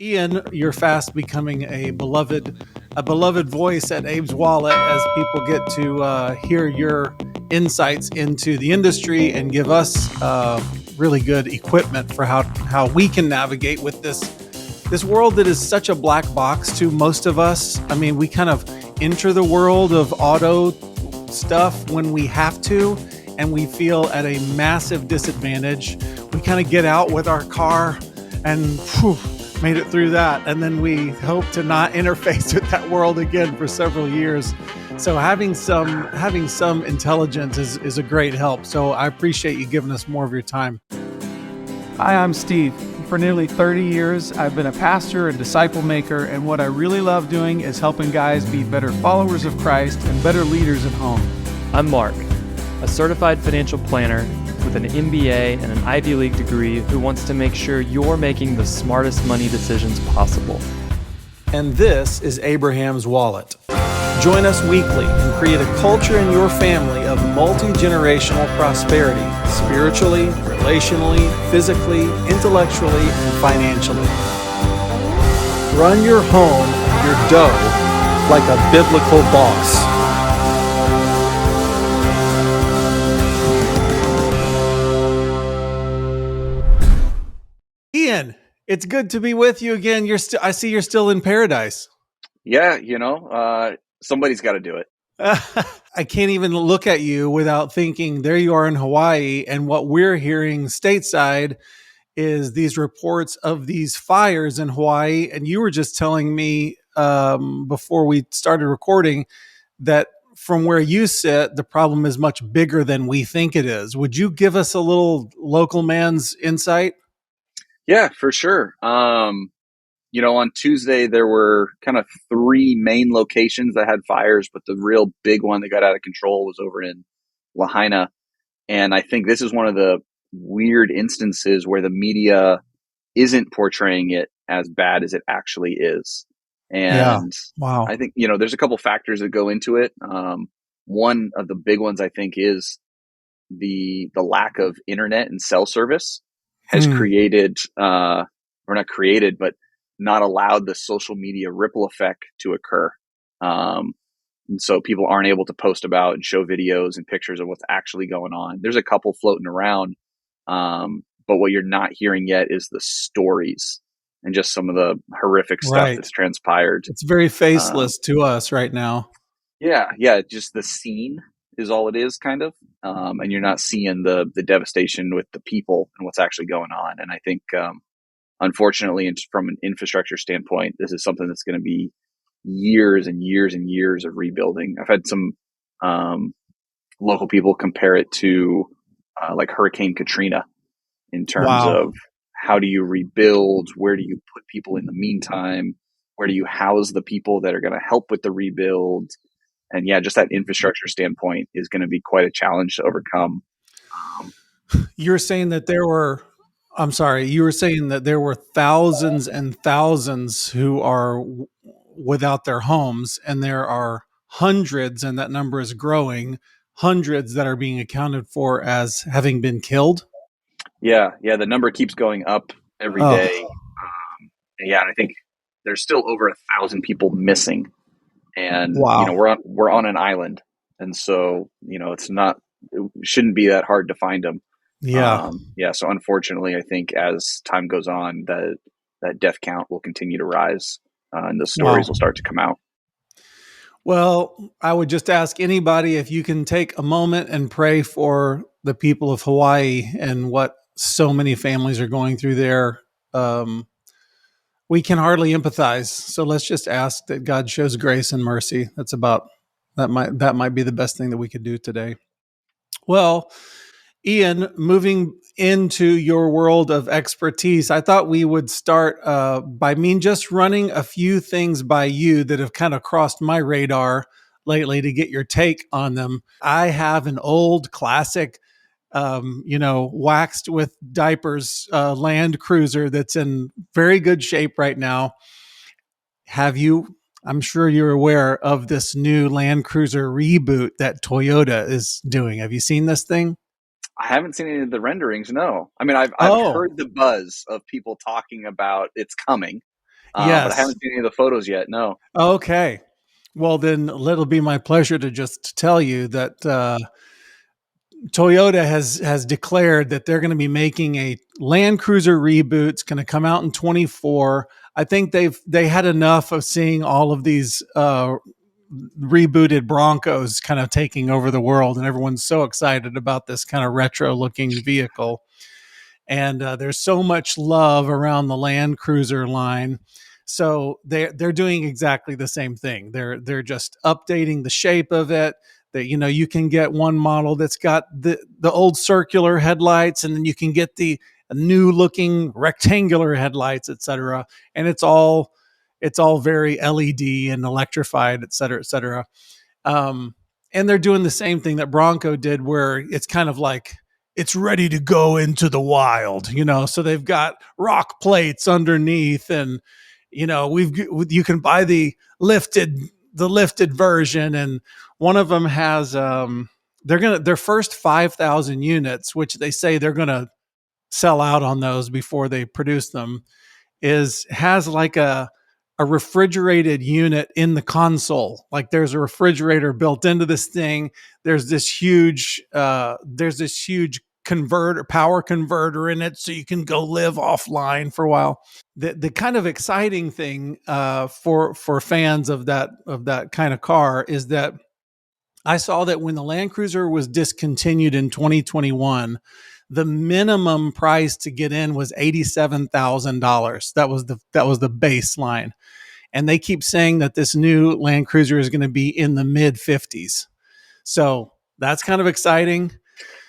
Ian, you're fast becoming a beloved voice at Abe's Wallet as people get to hear your insights into the industry and give us really good equipment for how we can navigate with this world that is such a black box to most of us. I mean, we kind of enter the world of auto stuff when we have to, and we feel at a massive disadvantage. We kind of get out with our car and made it through that, and then we hope to not interface with that world again for several years. So having some intelligence is a great help. So I appreciate you giving us more of your time. Hi, I'm Steve. For nearly 30 years, I've been a pastor and disciple maker, and what I really love doing is helping guys be better followers of Christ and better leaders at home. I'm Mark, a certified financial planner with an MBA and an Ivy League degree who wants to make sure you're making the smartest money decisions possible. And this is Abraham's Wallet. Join us weekly and create a culture in your family of multi-generational prosperity, spiritually, relationally, physically, intellectually, and financially. Run your home, your dough, like a biblical boss. Ian, it's good to be with you again. I see you're still in paradise. Yeah, somebody's got to do it. I can't even look at you without thinking there you are in Hawaii, and what we're hearing stateside is these reports of these fires in Hawaii. And you were just telling me before we started recording that from where you sit, the problem is much bigger than we think it is. Would you give us a little local man's insight? Yeah, for sure. On Tuesday, there were kind of three main locations that had fires, but the real big one that got out of control was over in Lahaina. And I think this is one of the weird instances where the media isn't portraying it as bad as it actually is. And Wow. I think, there's a couple factors that go into it. One of the big ones, I think, is the lack of internet and cell service has created, or not created, but not allowed the social media ripple effect to occur. And so people aren't able to post about and show videos and pictures of what's actually going on. There's a couple floating around. But what you're not hearing yet is the stories and just some of the horrific stuff that's transpired. It's very faceless to us right now. Yeah. Just the scene is all it is, kind of. And you're not seeing the devastation with the people and what's actually going on. And I think, unfortunately, from an infrastructure standpoint, this is something that's going to be years and years and years of rebuilding. I've had some local people compare it to like Hurricane Katrina in terms of how do you rebuild? Where do you put people in the meantime? Where do you house the people that are going to help with the rebuild? And yeah, just that infrastructure standpoint is going to be quite a challenge to overcome. You were saying that there were thousands and thousands who are without their homes, and there are hundreds, and that number is growing, hundreds that are being accounted for as having been killed. Yeah. The number keeps going up every day. And I think there's still over 1,000 people missing. And we're on an island, and so it shouldn't be that hard to find them. So unfortunately, I think as time goes on, that death count will continue to rise, and the stories will start to come out. Well, I would just ask anybody if you can take a moment and pray for the people of Hawaii and what so many families are going through there. We can hardly empathize. So let's just ask that God shows grace and mercy. That might be the best thing that we could do today. Well, Ian, moving into your world of expertise, I thought we would start by just running a few things by you that have kind of crossed my radar lately to get your take on them. I have an old classic waxed with diapers, Land Cruiser that's in very good shape right now. I'm sure you're aware of this new Land Cruiser Reboot that Toyota is doing. Have you seen this thing? I haven't seen any of the renderings. No, I mean, I've heard the buzz of people talking about it's coming. But I Yes. haven't seen any of the photos yet. No. Okay. Well, then it'll be my pleasure to just tell you that Toyota has declared that they're going to be making a Land Cruiser reboot. It's going to come out in 24. I think they had enough of seeing all of these rebooted Broncos kind of taking over the world, and everyone's so excited about this kind of retro looking vehicle. And there's so much love around the Land Cruiser line. So they're doing exactly the same thing. They're just updating the shape of it. That you can get one model that's got the old circular headlights, and then you can get the new looking rectangular headlights, etc. And it's all very LED and electrified, et cetera, et cetera. Um, and they're doing the same thing that Bronco did, where it's kind of like it's ready to go into the wild, So they've got rock plates underneath, and you can buy the lifted version, and one of them has their first 5,000 units, which they say they're gonna sell out on those before they produce them, has like a refrigerated unit in the console. Like there's a refrigerator built into this thing. There's this huge power converter in it, so you can go live offline for a while. The kind of exciting thing for fans of that kind of car is that I saw that when the Land Cruiser was discontinued in 2021, the minimum price to get in was $87,000. That was the baseline. And they keep saying that this new Land Cruiser is going to be in the mid 50s. So that's kind of exciting.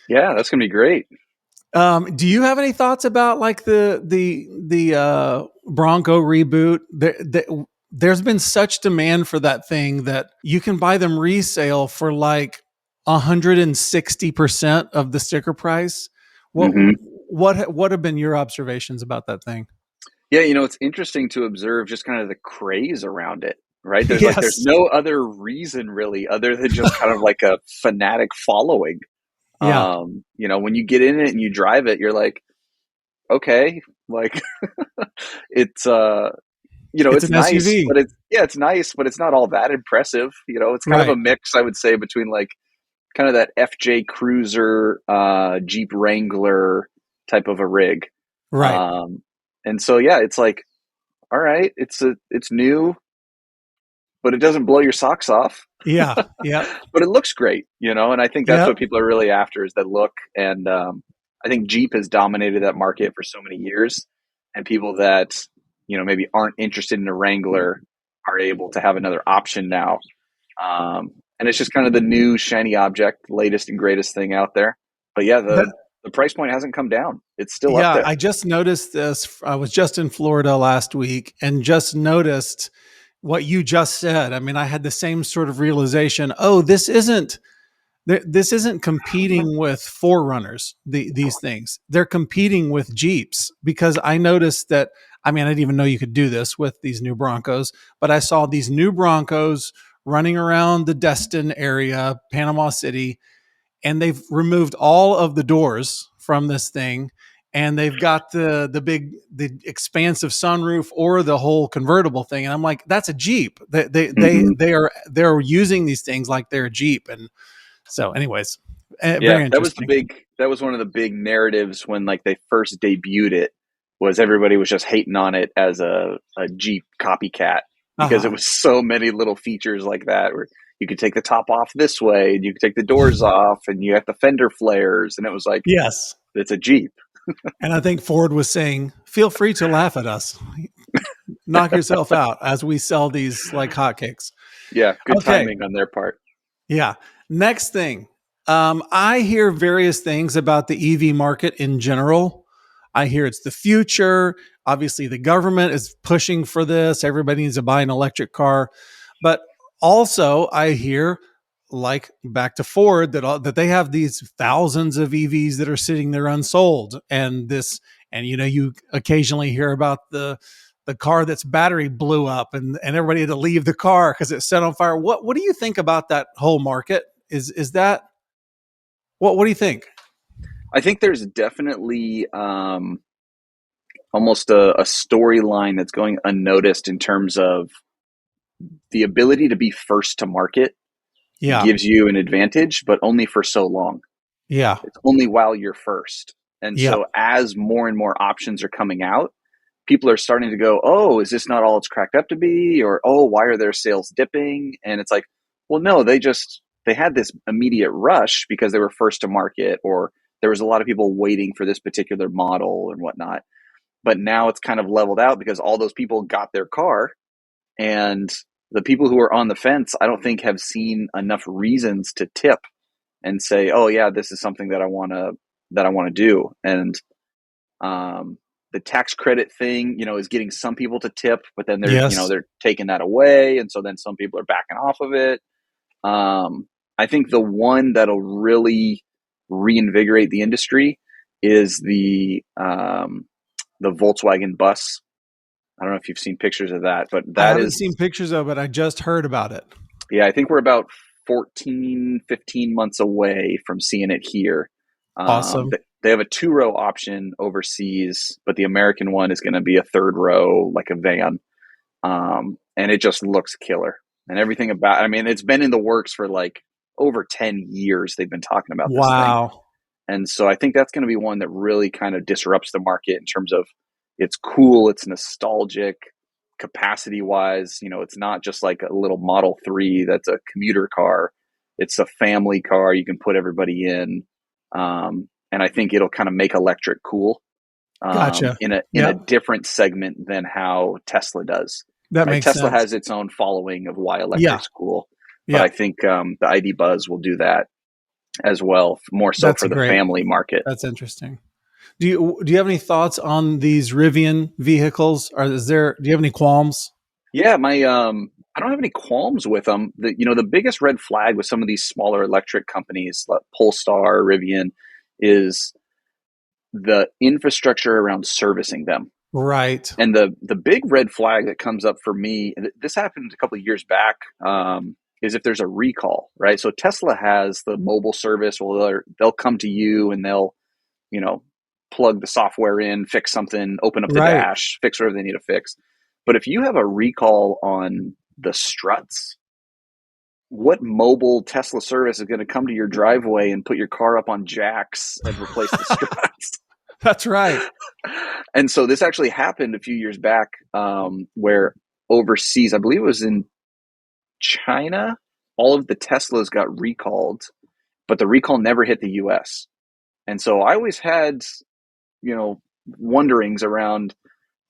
Yeah, that's going to be great. Do you have any thoughts about like the Bronco reboot? There's been such demand for that thing that you can buy them resale for like 160% of the sticker price. What have been your observations about that thing? Yeah, it's interesting to observe just kind of the craze around it, right? There's Yes. there's no other reason really other than just kind of like a fanatic following. Yeah. When you get in it and you drive it, you're like, okay, like it's It's it's an nice, SUV. but it's nice, but it's not all that impressive. It's kind of a Right. mix, I would say, between like kind of that FJ Cruiser, Jeep Wrangler type of a rig. Right. And so yeah, it's like, all right, it's new, but it doesn't blow your socks off. Yeah. Yeah. But it looks great, and I think that's Yep. what people are really after, is that look. And I think Jeep has dominated that market for so many years, and people that maybe aren't interested in a Wrangler are able to have another option now. And it's just kind of the new shiny object, latest and greatest thing out there. But yeah, the price point hasn't come down. It's still up there. I just noticed this. I was just in Florida last week and just noticed what you just said. I mean, I had the same sort of realization. Oh, this isn't competing with Forerunners. These things, they're competing with Jeeps, because I noticed that. I mean, I didn't even know you could do this with these new Broncos, but I saw these new Broncos running around the Destin area, Panama City, and they've removed all of the doors from this thing, and they've got the expansive sunroof or the whole convertible thing, and I'm like, that's a Jeep. They're using these things like they're a Jeep. And so anyways, very interesting. That was one of the big narratives when like they first debuted it, was everybody was just hating on it as a Jeep copycat, because it was so many little features like that, where you could take the top off this way, and you could take the doors off, and you have the fender flares, and it was like, yes, it's a Jeep. And I think Ford was saying, feel free to laugh at us. Knock yourself out as we sell these like hotcakes. Yeah, good timing on their part. Yeah. Next thing. I hear various things about the EV market in general. I hear it's the future. Obviously, the government is pushing for this. Everybody needs to buy an electric car. But also, I hear, like back to Ford, that they have these thousands of EVs that are sitting there unsold. And you occasionally hear about the car that's battery blew up, and everybody had to leave the car because it set on fire. What do you think about that whole market? Is that what do you think? I think there's definitely almost a storyline that's going unnoticed in terms of the ability to be first to market Yeah. gives you an advantage, but only for so long. Yeah. It's only while you're first. And Yeah. so as more and more options are coming out, people are starting to go, oh, is this not all it's cracked up to be? Or, oh, why are their sales dipping? And it's like, well, no, they had this immediate rush because they were first to market, or there was a lot of people waiting for this particular model and whatnot. But now it's kind of leveled out because all those people got their car, and the people who are on the fence, I don't think have seen enough reasons to tip and say, oh yeah, this is something that I want to do. And the tax credit thing, is getting some people to tip, but then Yes. they're taking that away. And so then some people are backing off of it. I think the one that'll really reinvigorate the industry is the Volkswagen bus. I don't know if you've seen pictures of that, but I that haven't is, seen pictures of it. I just heard about it. yeah, I think we're about 14, 15 months away from seeing it here. Awesome. They have a 2-row option overseas, but the American one is going to be a 3rd row, like a van. And it just looks killer. And everything about, I mean, it's been in the works for like over 10 years. They've been talking about this thing. Wow. And so I think that's going to be one that really kind of disrupts the market in terms of it's cool, it's nostalgic, capacity wise. It's not just like a little Model 3 that's a commuter car. It's a family car. You can put everybody in. And I think it'll kind of make electric cool Gotcha. in a Yep. different segment than how Tesla does. That Right? makes Tesla sense. has its own following of why Yeah. electric's cool. But Yeah. I think the iBuzz will do that as well, more so That's for the great. family market. That's interesting. Do you have any thoughts on these Rivian vehicles? Do you have any qualms? Yeah, I don't have any qualms with them. The biggest red flag with some of these smaller electric companies like Polestar, Rivian, is the infrastructure around servicing them. Right. And the big red flag that comes up for me, this happened a couple of years back, is if there's a recall, right? So Tesla has the mobile service. Well, they'll come to you and they'll, plug the software in, fix something, open up the Right. dash, fix whatever they need to fix. But if you have a recall on the struts, what mobile Tesla service is going to come to your driveway and put your car up on jacks and replace the struts? That's right. And so this actually happened a few years back, where overseas, I believe it was in China, all of the Teslas got recalled, but the recall never hit the US. And so I always had, wonderings around,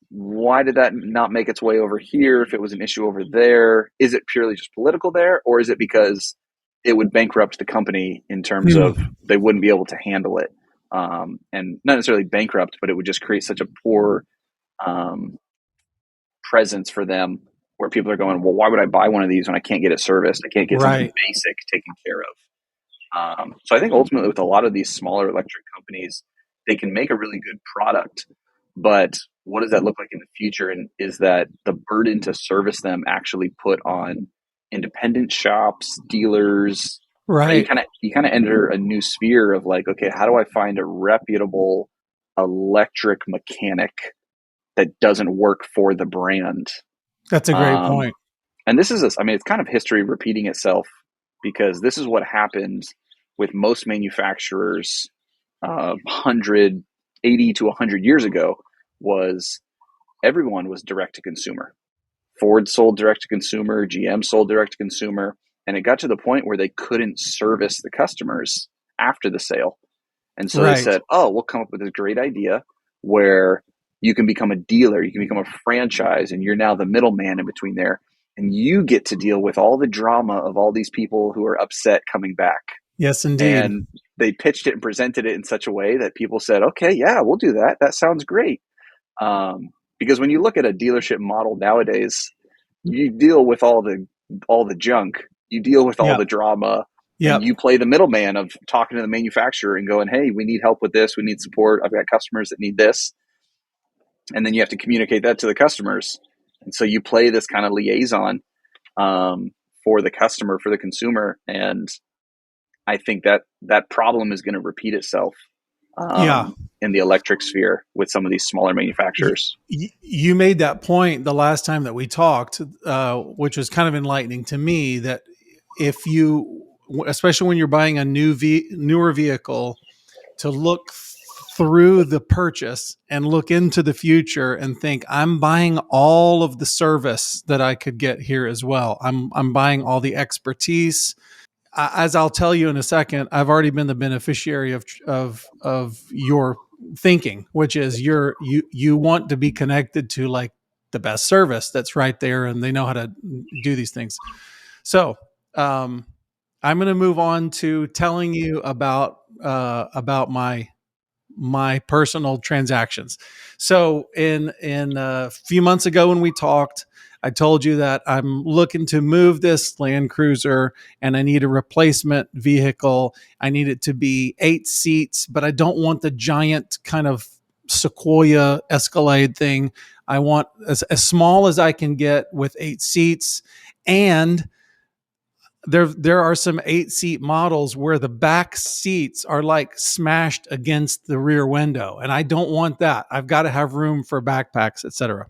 why did that not make its way over here if it was an issue over there? Is it purely just political there, or is it because it would bankrupt the company in terms of they wouldn't be able to handle it? And not necessarily bankrupt, but it would just create such a poor presence for them, where people are going, well, why would I buy one of these when I can't get it serviced? I can't get something Right. basic taken care of. So I think ultimately with a lot of these smaller electric companies, they can make a really good product, but what does that look like in the future? And is that the burden to service them actually put on independent shops, dealers? Right. You kind of enter a new sphere of like, okay, how do I find a reputable electric mechanic that doesn't work for the brand? That's a great point. And this is, it's kind of history repeating itself, because this is what happened with most manufacturers 180 to 100 years ago. Was everyone was direct to consumer. Ford sold direct to consumer, GM sold direct to consumer, and it got to the point where they couldn't service the customers after the sale. And so they said, oh, we'll come up with this great idea where you can become a dealer, you can become a franchise, and you're now the middleman in between there. And you get to deal with all the drama of all these people who are upset coming back. Yes, indeed. And they pitched it and presented it in such a way that people said, okay, yeah, we'll do that. That sounds great. Because when you look at a dealership model nowadays, you deal with all the junk, you deal with all the drama, and you play the middleman of talking to the manufacturer and going, hey, we need help with this, we need support, I've got customers that need this. And then you have to communicate that to the customers. And so you play this kind of liaison for the customer, for the consumer. And I think that problem is going to repeat itself Yeah. in the electric sphere with some of these smaller manufacturers. You made that point the last time that we talked, which was kind of enlightening to me, that if you, especially when you're buying a newer vehicle, to look through the purchase and look into the future and think, I'm buying all of the service that I could get here as well. I'm buying all the expertise. As I'll tell you in a second, I've already been the beneficiary of your thinking, which is you want to be connected to like the best service that's right there, and they know how to do these things. So I'm going to move on to telling you about my personal transactions. So in a few months ago when we talked, I told you that I'm looking to move this Land Cruiser and I need a replacement vehicle. I need it to be 8 seats, but I don't want the giant kind of Sequoia Escalade thing. I want as small as I can get with 8 seats. And there are some 8-seat models where the back seats are like smashed against the rear window, and I don't want that. I've got to have room for backpacks, etc.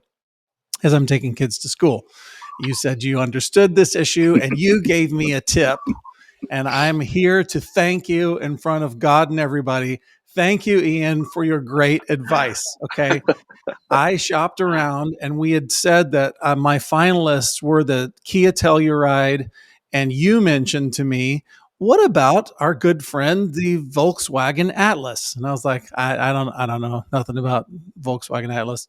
As I'm taking kids to school. You said you understood this issue and you gave me a tip, and I'm here to thank you in front of God and everybody. Thank you, Ian, for your great advice. Okay. I shopped around and we had said that my finalists were the Kia Telluride, and you mentioned to me, what about our good friend, the Volkswagen Atlas? And I was like, I don't know nothing about Volkswagen Atlas.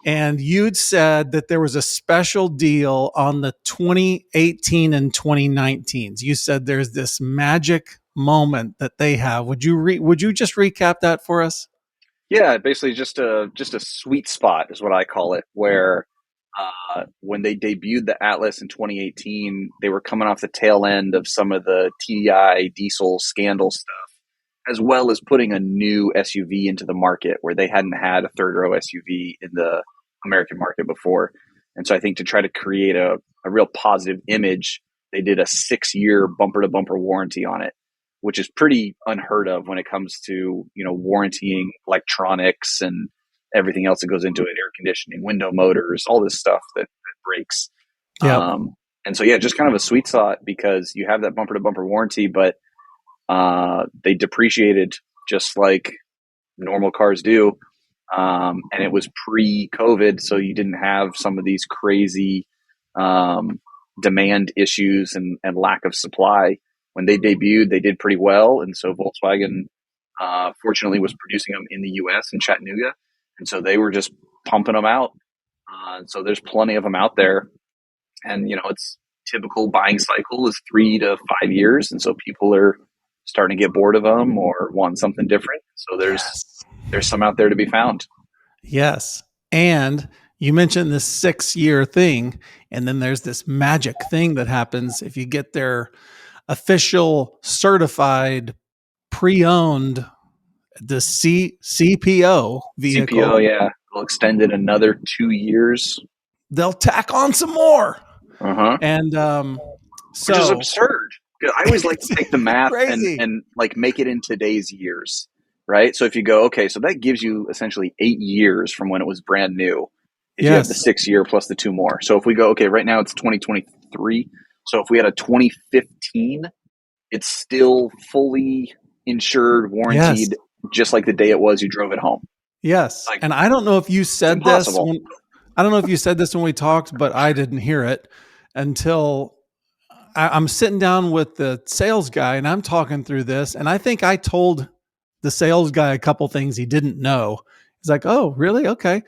And you'd said that there was a special deal on the 2018 and 2019s. You said there's this magic moment that they have. Would you just recap that for us? Yeah, basically just a sweet spot is what I call it, where when they debuted the Atlas in 2018, they were coming off the tail end of some of the TDI diesel scandal stuff, as well as putting a new SUV into the market where they hadn't had a third row SUV in the American market before. And so I think to try to create a real positive image, they did a 6-year bumper to bumper warranty on it, which is pretty unheard of when it comes to, warrantying electronics and everything else that goes into it, air conditioning, window motors, all this stuff that breaks. Yeah. And so, yeah, just kind of a sweet spot because you have that bumper to bumper warranty, but they depreciated just like normal cars do. And it was pre-COVID, so you didn't have some of these crazy demand issues and lack of supply. When they debuted, they did pretty well. And so Volkswagen, fortunately, was producing them in the US in Chattanooga. And so they were just pumping them out. So there's plenty of them out there. And, it's typical buying cycle is 3 to 5 years. And so people are starting to get bored of them or want something different. So there's some out there to be found. Yes. And you mentioned this 6-year thing. And then there's this magic thing that happens if you get their official certified pre-owned the CPO vehicle. CPO, yeah. They'll extend it another 2 years. They'll tack on some more. And which is absurd. I always like to take the math and make it in today's years, right? So if you go, okay, so that gives you essentially 8 years from when it was brand new. If you have the 6-year plus the 2 more. So if we go, okay, right now it's 2023. So if we had a 2015, it's still fully insured, warranted, just like the day it was you drove it home. Yes. And I don't know if you said this. I don't know if you said this when we talked, but I didn't hear it until I'm sitting down with the sales guy and I'm talking through this. And I think I told the sales guy a couple things he didn't know. He's like, oh, really? Okay.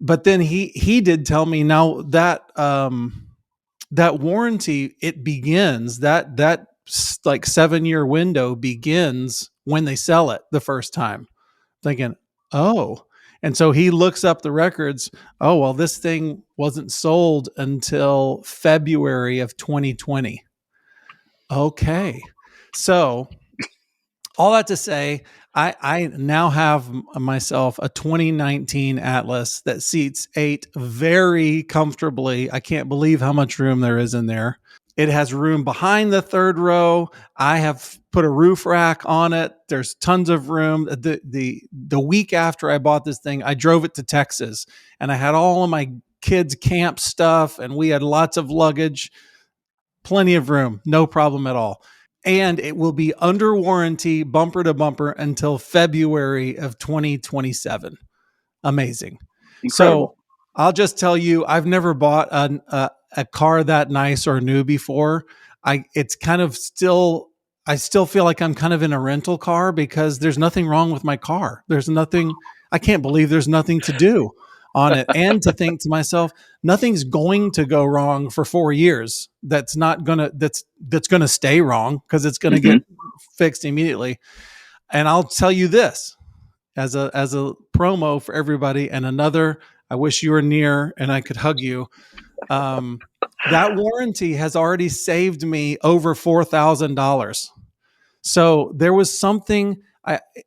But then he did tell me now that that warranty, it begins that like 7-year window begins when they sell it the first time. Thinking, oh, and so he looks up the records. Oh, well, this thing wasn't sold until February of 2020. Okay. So all that to say, I now have myself a 2019 Atlas that seats 8 very comfortably. I can't believe how much room there is in there. It has room behind the third row. I have put a roof rack on it. There's tons of room. The week after I bought this thing, I drove it to Texas, and I had all of my kids' camp stuff, and we had lots of luggage, plenty of room, no problem at all. And it will be under warranty, bumper to bumper, until February of 2027. Amazing. So Incredible. I'll just tell you, I've never bought a car that nice or new before. It's kind of still, I still feel like I'm kind of in a rental car because there's nothing wrong with my car. There's nothing, I can't believe there's nothing to do on it. And to think to myself, nothing's going to go wrong for 4 years. That's going to stay wrong because it's going to get fixed immediately. And I'll tell you this as a promo for everybody, and another, I wish you were near and I could hug you. That warranty has already saved me over $4,000. So there was something,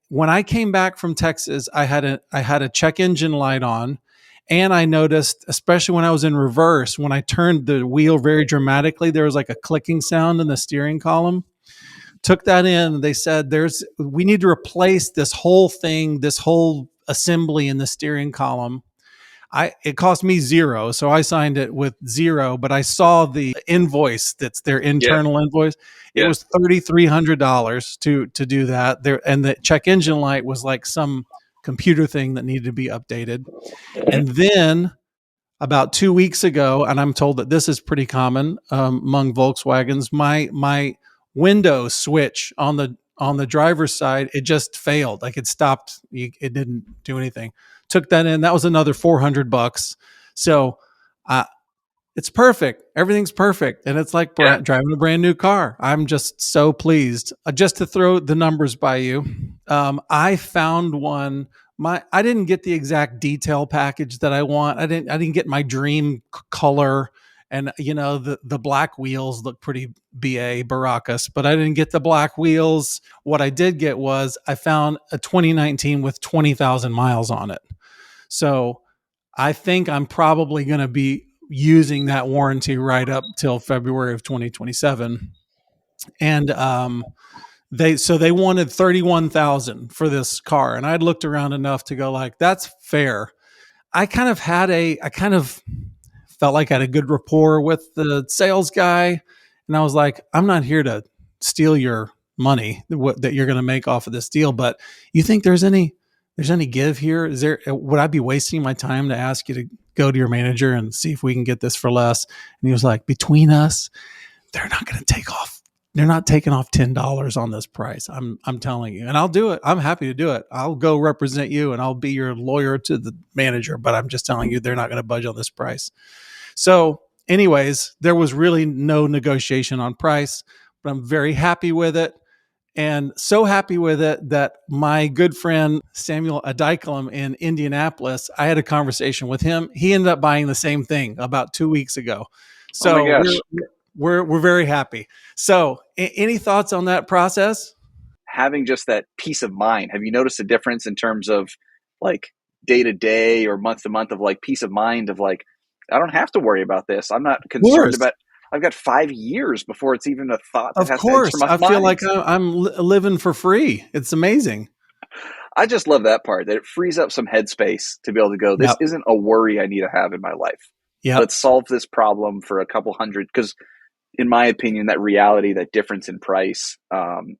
when I came back from Texas, I had a check engine light on, and I noticed, especially when I was in reverse, when I turned the wheel very dramatically, there was like a clicking sound in the steering column. Took that in. They said, we need to replace this whole thing, this whole assembly in the steering column. It cost me $0, so I signed it with $0. But I saw the invoice, that's their internal invoice. It was $3,300 to do that. There, and the check engine light was like some computer thing that needed to be updated. And then about 2 weeks ago, and I'm told that this is pretty common among Volkswagens, my window switch on the driver's side, it just failed. Like it stopped. It didn't do anything. Took that in. That was another $400. So it's perfect. Everything's perfect. And it's like driving a brand new car. I'm just so pleased. Just to throw the numbers by you, I found one. I didn't get the exact detail package that I want. I didn't get my dream color. And the black wheels look pretty Baracus, but I didn't get the black wheels. What I did get was I found a 2019 with 20,000 miles on it. So I think I'm probably going to be using that warranty right up till February of 2027. And they wanted 31,000 for this car, and I'd looked around enough to go like, that's fair. I kind of felt like I had a good rapport with the sales guy, and I was like, I'm not here to steal your money that you're going to make off of this deal, but you think there's any give here? Would I be wasting my time to ask you to go to your manager and see if we can get this for less? And he was like, between us, they're not going to take off. They're not taking off $10 on this price. I'm telling you, and I'll do it. I'm happy to do it. I'll go represent you, and I'll be your lawyer to the manager. But I'm just telling you, they're not going to budge on this price. So, anyways, there was really no negotiation on price, but I'm very happy with it. And so happy with it that my good friend Samuel Adikalum in Indianapolis, I had a conversation with him. He ended up buying the same thing about 2 weeks ago. So we're very happy. So any thoughts on that process? Having just that peace of mind. Have you noticed a difference in terms of like day to day or month to month of like peace of mind of like, I don't have to worry about this. I'm not concerned about. I've got 5 years before it's even a thought. Of course, I feel like I'm living for free. It's amazing. I just love that part, that it frees up some headspace to be able to go, this isn't a worry I need to have in my life. Let's solve this problem for a couple hundred. Because in my opinion, that reality, that difference in price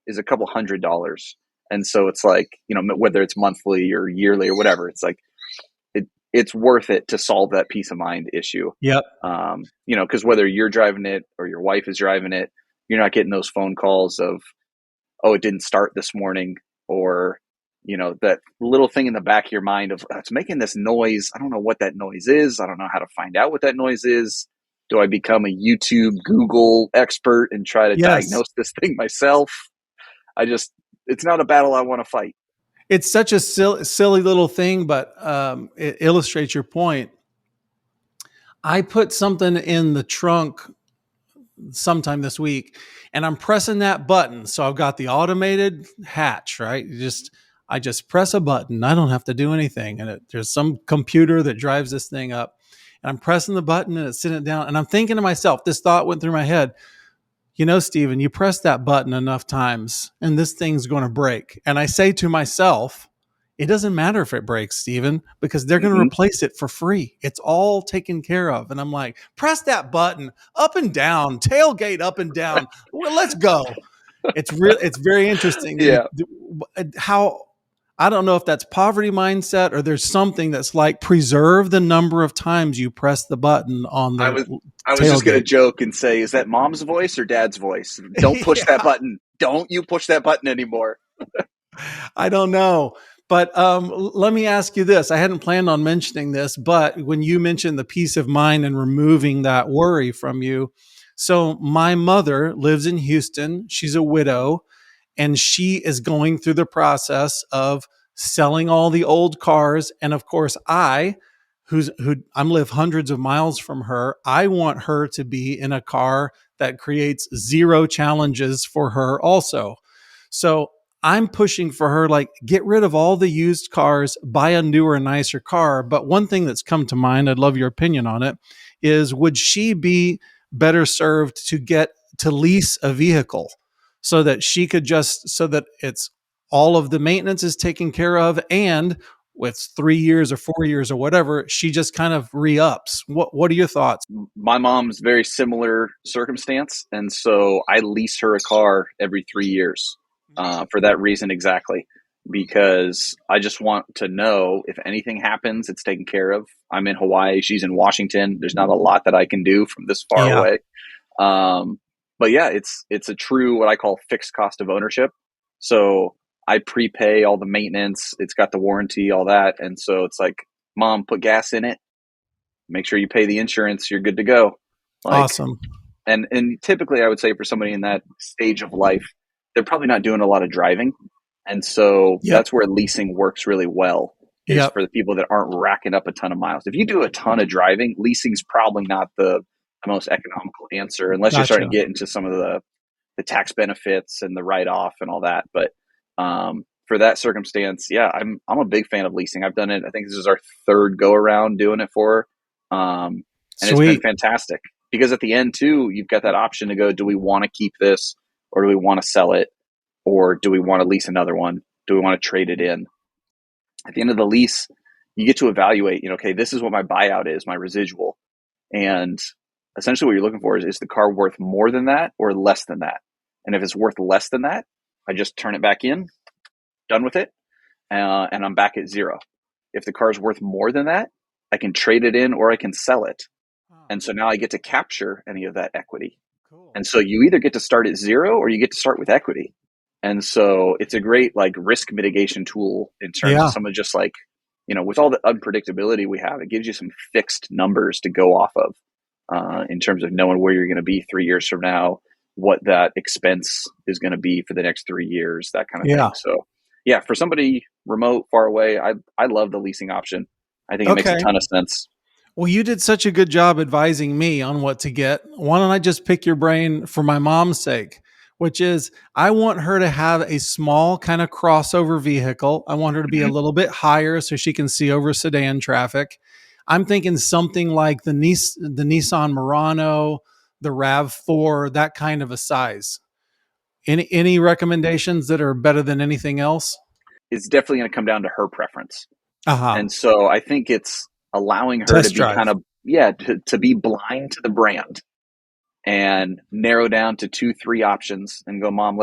is a couple $100. And so it's like, whether it's monthly or yearly or whatever, it's like, it's worth it to solve that peace of mind issue. Because whether you're driving it or your wife is driving it, you're not getting those phone calls of, oh, it didn't start this morning, or, that little thing in the back of your mind of, it's making this noise. I don't know what that noise is. I don't know how to find out what that noise is. Do I become a YouTube, Google expert and try to diagnose this thing myself? It's not a battle I want to fight. It's such a silly little thing, but it illustrates your point. I put something in the trunk sometime this week, and I'm pressing that button. So I've got the automated hatch, right? I just press a button. I don't have to do anything. And there's some computer that drives this thing up. and I'm pressing the button and it's sitting it down. And I'm thinking to myself, this thought went through my head, Steven, you press that button enough times and this thing's going to break. And I say to myself, it doesn't matter if it breaks, Steven, because they're going to replace it for free. It's all taken care of. And I'm like, press that button up and down, tailgate up and down. Well, let's go. It's very interesting. Yeah. How, I don't know if that's poverty mindset or there's something that's like preserve the number of times you press the button on the I was just going to joke and say, is that mom's voice or dad's voice? Don't push that button. Don't you push that button anymore. I don't know. But let me ask you this. I hadn't planned on mentioning this, but when you mentioned the peace of mind and removing that worry from you. So my mother lives in Houston. She's a widow, and she is going through the process of selling all the old cars. And of course, I live hundreds of miles from her. I want her to be in a car that creates zero challenges for her also. So I'm pushing for her, like, get rid of all the used cars, buy a newer, nicer car. But one thing that's come to mind, I'd love your opinion on it, is would she be better served to lease a vehicle so that so that it's all of the maintenance is taken care of, and with 3 years or 4 years or whatever, she just kind of re-ups. What are your thoughts? My mom's very similar circumstance. And so I lease her a car every 3 years for that reason exactly. Because I just want to know if anything happens, it's taken care of. I'm in Hawaii. She's in Washington. There's not a lot that I can do from this far away. But yeah, it's a true, what I call fixed cost of ownership. So I prepay all the maintenance. It's got the warranty, all that. And so it's like, mom, put gas in it. Make sure you pay the insurance. You're good to go. Awesome. And typically I would say for somebody in that stage of life, they're probably not doing a lot of driving. And so that's where leasing works really well, is for the people that aren't racking up a ton of miles. If you do a ton of driving, leasing's probably not the most economical answer, unless you're starting to get into some of the tax benefits and the write-off and all that. But for that circumstance, I'm a big fan of leasing. I've done it. I think this is our third go around doing it for her. And it's been fantastic, because at the end too, you've got that option to go, do we want to keep this, or do we want to sell it? Or do we want to lease another one? Do we want to trade it in? At the end of the lease, you get to evaluate, okay, this is what my buyout is, my residual. And essentially what you're looking for is the car worth more than that or less than that? And if it's worth less than that, I just turn it back in, done with it, and I'm back at zero. If the car is worth more than that, I can trade it in or I can sell it. And so now I get to capture any of that equity. Cool. And so you either get to start at zero or you get to start with equity. And so it's a great risk mitigation tool in terms of some of just with all the unpredictability we have, it gives you some fixed numbers to go off of in terms of knowing where you're going to be 3 years from now, what that expense is going to be for the next 3 years, that kind of thing. So for somebody remote, far away, I love the leasing option. I think it makes a ton of sense. Well, you did such a good job advising me on what to get. Why don't I just pick your brain for my mom's sake? Which is, I want her to have a small kind of crossover vehicle. I want her to be a little bit higher so she can see over sedan traffic. I'm thinking something like the Nissan Murano, the RAV4, that kind of a size. Any recommendations that are better than anything else? It's definitely going to come down to her preference. And so I think it's allowing her to be kind of, to be blind to the brand and narrow down to 2-3 options and go, mom,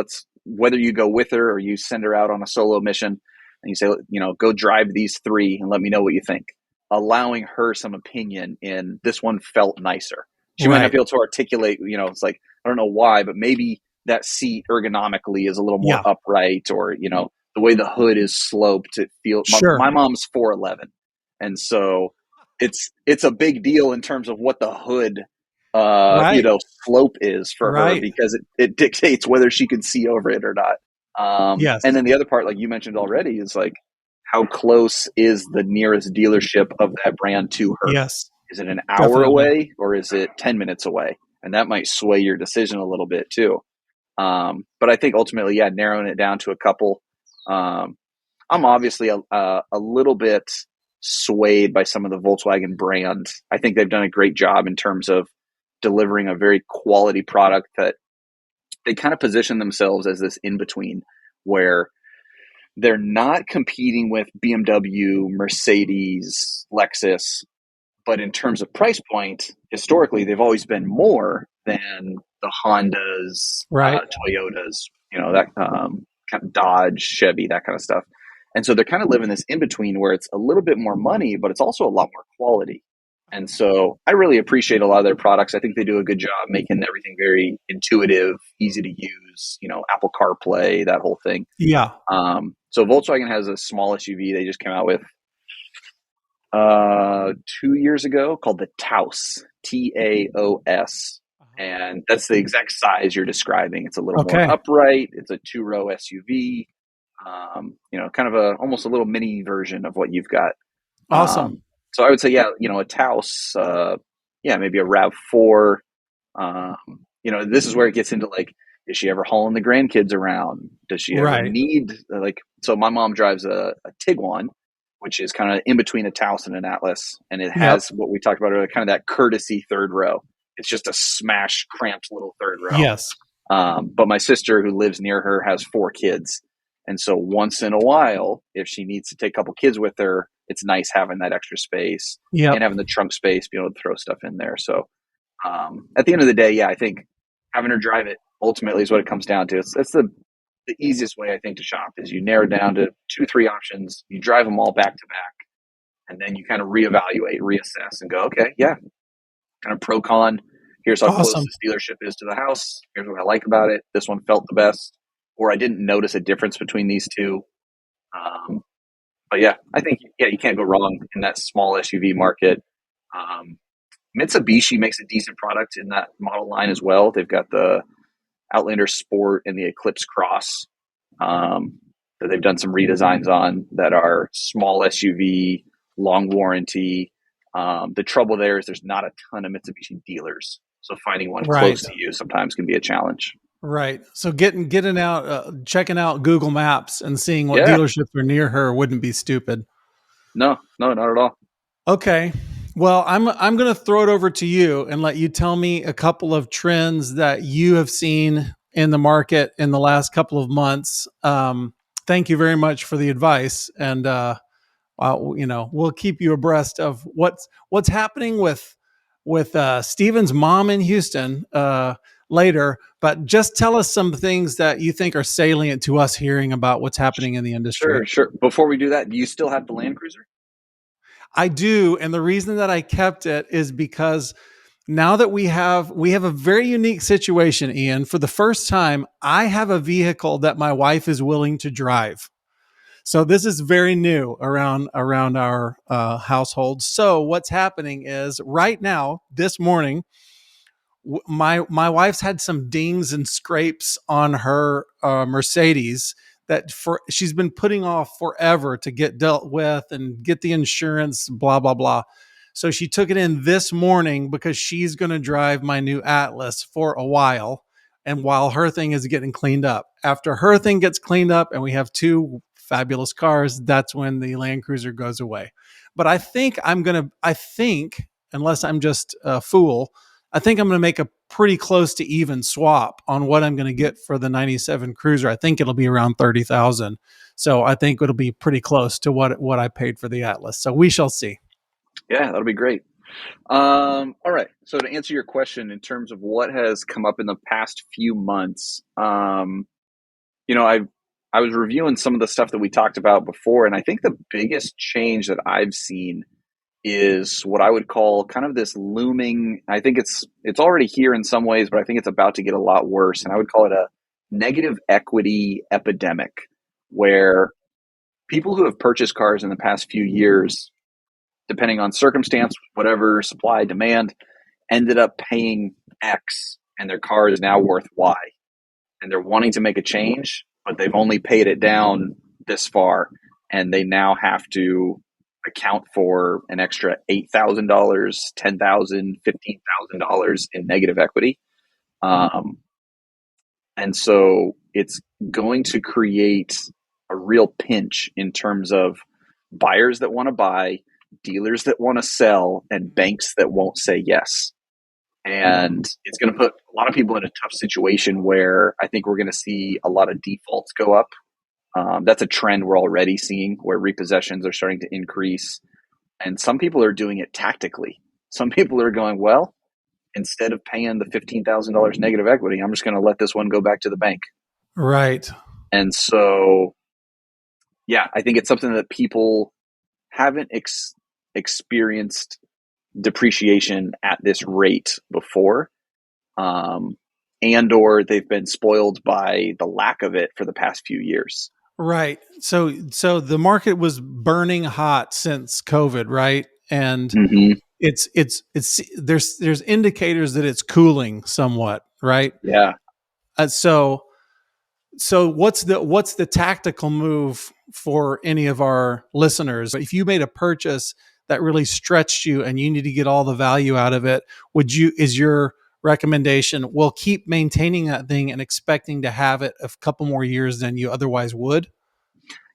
whether you go with her or you send her out on a solo mission and you say, go drive these 3 and let me know what you think. Allowing her some opinion in this one felt nicer. She might not be able to articulate, it's like, I don't know why, but maybe that seat ergonomically is a little more upright, or, the way the hood is sloped, it feels, my mom's 4'11". And so it's a big deal in terms of what the hood slope is for her, because it dictates whether she can see over it or not. And then the other part, like you mentioned already, is how close is the nearest dealership of that brand to her? Yes. Is it an hour away or is it 10 minutes away? And that might sway your decision a little bit too. But I think ultimately, narrowing it down to a couple. I'm obviously a little bit swayed by some of the Volkswagen brand. I think they've done a great job in terms of delivering a very quality product that they kind of position themselves as this in between where they're not competing with BMW, Mercedes, Lexus, but in terms of price point, historically, they've always been more than the Hondas, Right. Toyotas, that kind of Dodge, Chevy, that kind of stuff. And so they're kind of living this in between where it's a little bit more money, but it's also a lot more quality. And so I really appreciate a lot of their products. I think they do a good job making everything very intuitive, easy to use, Apple CarPlay, that whole thing. Yeah. So Volkswagen has a small SUV they just came out with 2 years ago called the Taos, Taos. And that's the exact size you're describing. It's a little more upright. It's a 2-row SUV. Kind of almost a little mini version of what you've got. Awesome. So I would say, a Taos, maybe a RAV4. This is where it gets into like, is she ever hauling the grandkids around? Does she ever need so my mom drives a Tiguan, which is kind of in between a Taos and an Atlas. And it has what we talked about earlier, kind of that courtesy third row. It's just a smashed, cramped little third row. Yes. But my sister who lives near her has 4 kids. And so once in a while, if she needs to take a couple kids with her, it's nice having that extra space and having the trunk space, be able to throw stuff in there. So at the end of the day, I think having her drive it ultimately is what it comes down to. That's the easiest way, I think, to shop is you narrow down to 2-3 options. You drive them all back to back, and then you kind of reevaluate, reassess, and go, okay, kind of pro con. Here's how close this dealership is to the house. Here's what I like about it. This one felt the best, or I didn't notice a difference between these two. But I think you can't go wrong in that small SUV market. Mitsubishi makes a decent product in that model line as well. They've got the Outlander Sport and the Eclipse Cross that they've done some redesigns on that are small SUV, long warranty. The trouble there is there's not a ton of Mitsubishi dealers. So finding one close to you sometimes can be a challenge. Right. So getting out, checking out Google Maps and seeing what dealerships are near her wouldn't be stupid. No, not at all. Okay. Well, I'm going to throw it over to you and let you tell me a couple of trends that you have seen in the market in the last couple of months. Thank you very much for the advice, and we'll keep you abreast of what's happening with Steven's mom in Houston later. But just tell us some things that you think are salient to us hearing about what's happening in the industry. Sure. Before we do that, do you still have the Land Cruiser? I do. And the reason that I kept it is because now that we have a very unique situation, Ian. For the first time, I have a vehicle that my wife is willing to drive. So this is very new around our household. So what's happening is right now, this morning, my wife's had some dings and scrapes on her Mercedes that she's been putting off forever to get dealt with and get the insurance, blah, blah, blah. So she took it in this morning because she's going to drive my new Atlas for a while. And while her thing is getting cleaned up, after her thing gets cleaned up and we have 2 fabulous cars, that's when the Land Cruiser goes away. But I think, unless I'm just a fool, I think I'm going to make a pretty close to even swap on what I'm going to get for the 97 Cruiser. I think it'll be around 30,000. So I think it'll be pretty close to what I paid for the Atlas. So we shall see. Yeah, that'll be great. All right. So to answer your question in terms of what has come up in the past few months, I was reviewing some of the stuff that we talked about before, and I think the biggest change that I've seen is what I would call kind of this looming, I think it's already here in some ways, but I think it's about to get a lot worse. And I would call it a negative equity epidemic, where people who have purchased cars in the past few years, depending on circumstance, whatever supply, demand, ended up paying X and their car is now worth Y. And they're wanting to make a change, but they've only paid it down this far. And they now have to account for an extra $8,000, $10,000, $15,000 in negative equity. And so it's going to create a real pinch in terms of buyers that want to buy, dealers that want to sell and banks that won't say yes. And it's going to put a lot of people in a tough situation where I think we're going to see a lot of defaults go up. That's a trend we're already seeing, where repossessions are starting to increase. And some people are doing it tactically. Some people are going, well, instead of paying the $15,000 negative equity, I'm just going to let this one go back to the bank. Right. And so, yeah, I think it's something that people haven't experienced depreciation at this rate before, and or they've been spoiled by the lack of it for the past few years. Right. So the market was burning hot since COVID, right? And Mm-hmm. it's there's indicators that it's cooling somewhat, right? Yeah. So what's the tactical move for any of our listeners? If you made a purchase that really stretched you and you need to get all the value out of it, is your recommendation, well, keep maintaining that thing and expecting to have it a couple more years than you otherwise would?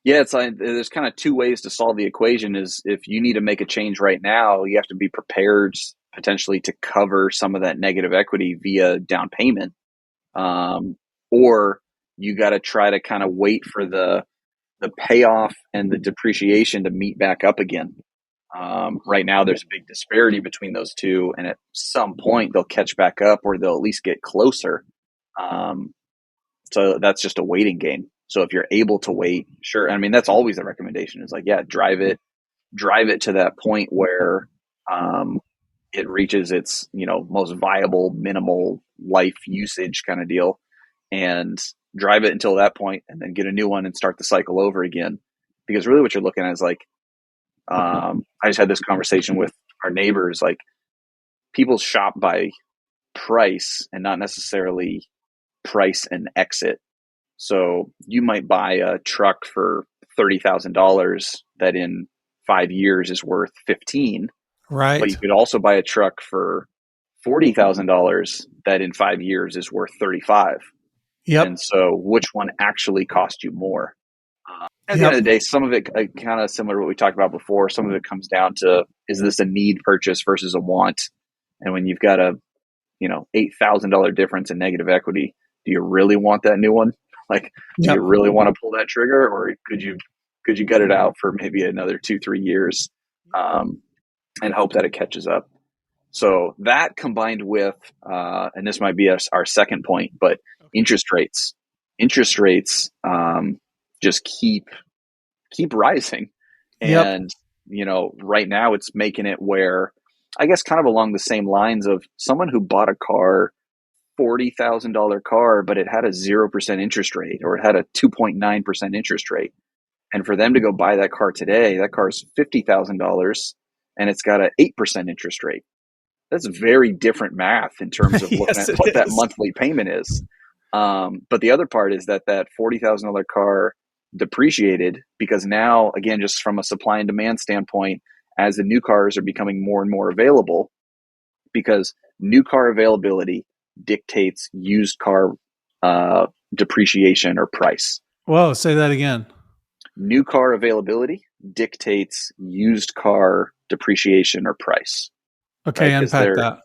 Yeah, it's like there's kind of two ways to solve the equation. Is if you need to make a change right now, you have to be prepared potentially to cover some of that negative equity via down payment, or you got to try to kind of wait for the payoff and the depreciation to meet back up again. Right now, there's a big disparity between those two, and at some point they'll catch back up, or they'll at least get closer. So that's just a waiting game. So if you're able to wait, sure. I mean, that's always the recommendation, is like, yeah, drive it to that point where it reaches its, most viable minimal life usage kind of deal, and drive it until that point, and then get a new one and start the cycle over again. Because really what you're looking at is like, I just had this conversation with our neighbors, like, people shop by price and not necessarily price and exit. So you might buy a truck for $30,000 that in 5 years is worth 15, Right. but you could also buy a truck for $40,000 that in 5 years is worth 35. Yep. And so which one actually cost you more? At the end of the day, some of it kind of similar to what we talked about before. Some of it comes down to, is this a need purchase versus a want? And when you've got a, $8,000 difference in negative equity, do you really want that new one? Like, do you really want to pull that trigger, or could you gut it out for maybe another 2-3 years, and hope that it catches up? So that combined with, and this might be our second point, but interest rates just keep rising. And, right now it's making it where, I guess kind of along the same lines of someone who bought a car, $40,000 car, but it had a 0% interest rate, or it had a 2.9% interest rate. And for them to go buy that car today, that car is $50,000 and it's got an 8% interest rate. That's very different math in terms of looking at what that monthly payment is. But the other part is that $40,000 car depreciated, because now, again, just from a supply and demand standpoint, as the new cars are becoming more and more available, because new car availability dictates used car depreciation or price. Whoa, say that again. New car availability dictates used car depreciation or price. Okay, right? Unpack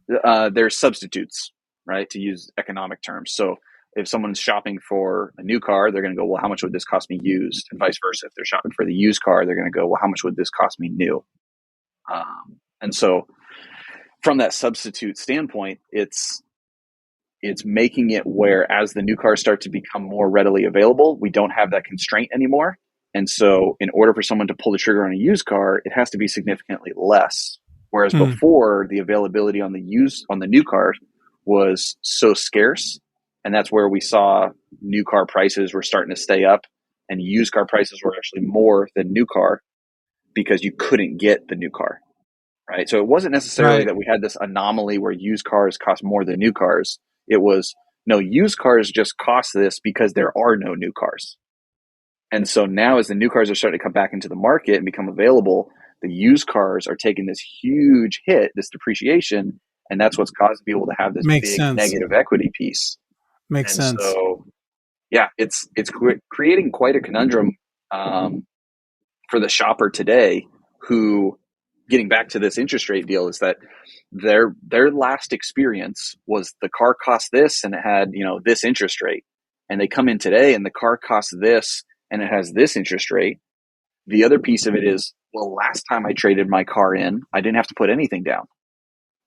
that. There's substitutes, right, to use economic terms. So if someone's shopping for a new car, they're going to go, well, how much would this cost me used? And vice versa. If they're shopping for the used car, they're going to go, well, how much would this cost me new? And so from that substitute standpoint, it's making it where, as the new cars start to become more readily available, we don't have that constraint anymore. And so in order for someone to pull the trigger on a used car, it has to be significantly less. Whereas before, the availability on the new car was so scarce. And that's where we saw new car prices were starting to stay up, and used car prices were actually more than new car, because you couldn't get the new car, right? So it wasn't necessarily that we had this anomaly where used cars cost more than new cars. It was, no, used cars just cost this because there are no new cars. And so now, as the new cars are starting to come back into the market and become available, the used cars are taking this huge hit, this depreciation, and that's what's causing people to have this big negative equity piece. Makes sense. So, yeah, it's creating quite a conundrum for the shopper today, who, getting back to this interest rate deal, is that their last experience was the car cost this and it had, this interest rate. And they come in today and the car costs this and it has this interest rate. The other piece of it is, well, last time I traded my car in, I didn't have to put anything down.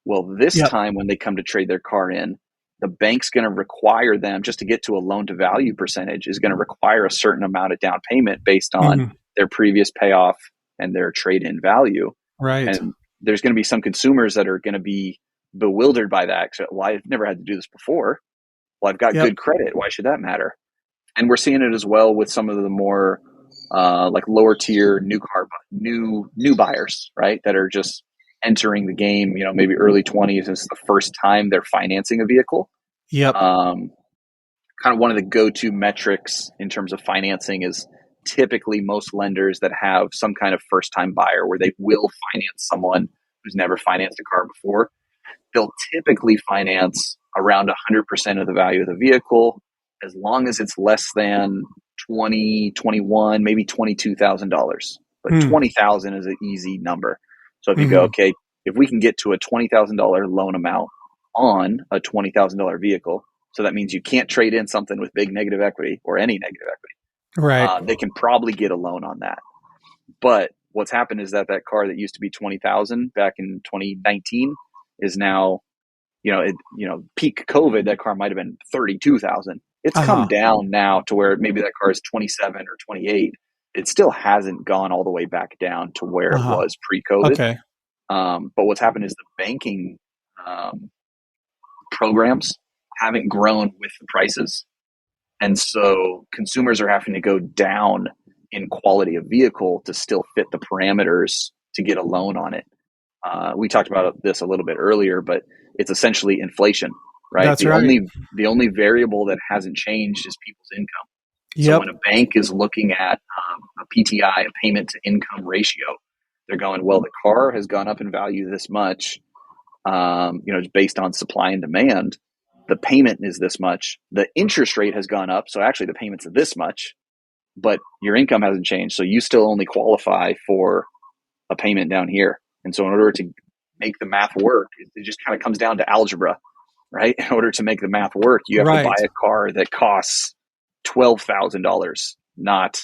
Well, this time when they come to trade their car in, the bank's going to require them, just to get to a loan to value percentage, is going to require a certain amount of down payment based on their previous payoff and their trade in value. Right. And there's going to be some consumers that are going to be bewildered by that. Well, I've never had to do this before. Well, I've got good credit. Why should that matter? And we're seeing it as well with some of the more like lower tier new buyers, right? That are just entering the game, maybe early 20s. This is the first time they're financing a vehicle. Yep. Kind of one of the go-to metrics in terms of financing is typically most lenders that have some kind of first-time buyer where they will finance someone who's never financed a car before. They'll typically finance around 100% of the value of the vehicle, as long as it's less than $20,000, $21,000, maybe $22,000. But $20,000 is an easy number. So if you go, okay, if we can get to a $20,000 loan amount on a $20,000 vehicle, so that means you can't trade in something with big negative equity or any negative equity. Right. They can probably get a loan on that. But what's happened is that car that used to be $20,000 back in 2019 is now, peak COVID, that car might have been $32,000. It's come down now to where maybe that car is 27 or 28. It still hasn't gone all the way back down to where it was pre-COVID. Okay. But what's happened is the banking programs haven't grown with the prices. And so consumers are having to go down in quality of vehicle to still fit the parameters to get a loan on it. We talked about this a little bit earlier, but it's essentially inflation, right? That's The only variable that hasn't changed is people's income. So when a bank is looking at a PTI, a payment to income ratio, they're going, well, the car has gone up in value this much, just based on supply and demand. The payment is this much. The interest rate has gone up. So actually the payment's this much, but your income hasn't changed. So you still only qualify for a payment down here. And so in order to make the math work, it just kind of comes down to algebra, right? In order to make the math work, you have to buy a car that costs $12,000, not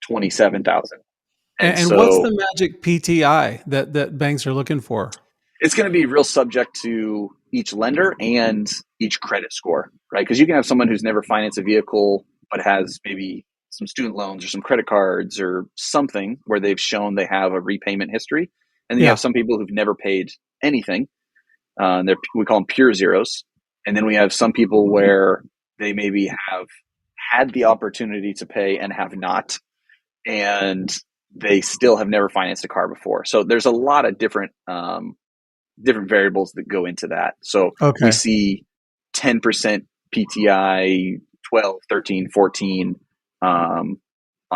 $27,000. And what's the magic PTI that banks are looking for? It's going to be real subject to each lender and each credit score, right? Because you can have someone who's never financed a vehicle, but has maybe some student loans or some credit cards or something where they've shown they have a repayment history. And then you have some people who've never paid anything. We call them pure zeros. And then we have some people where they maybe have had the opportunity to pay and have not, and they still have never financed a car before. So there's a lot of different variables that go into that. So we see 10% PTI, 12, 13, 14 on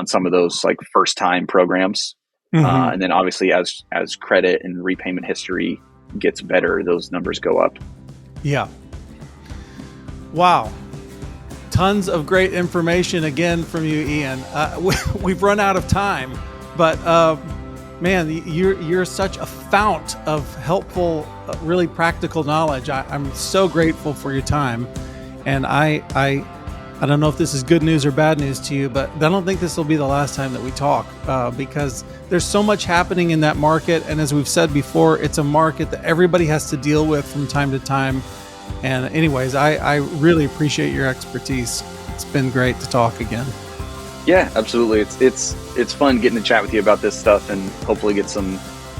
some of those like first time programs. And then obviously as credit and repayment history gets better, those numbers go up. Yeah. Wow. Tons of great information again from you, Ian. We've run out of time, but man, you're such a fount of helpful, really practical knowledge. I'm so grateful for your time, and I don't know if this is good news or bad news to you, but I don't think this will be the last time that we talk because there's so much happening in that market, and as we've said before, it's a market that everybody has to deal with from time to time. And anyways, I really appreciate your expertise. It's been great to talk again. Yeah, absolutely. It's fun getting to chat with you about this stuff and hopefully get some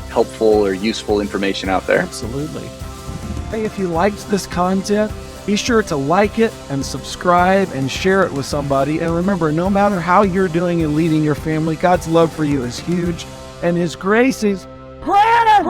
helpful or useful information out there. Absolutely. Hey, if you liked this content, be sure to like it and subscribe and share it with somebody. And remember, no matter how you're doing in leading your family, God's love for you is huge and His grace is greater.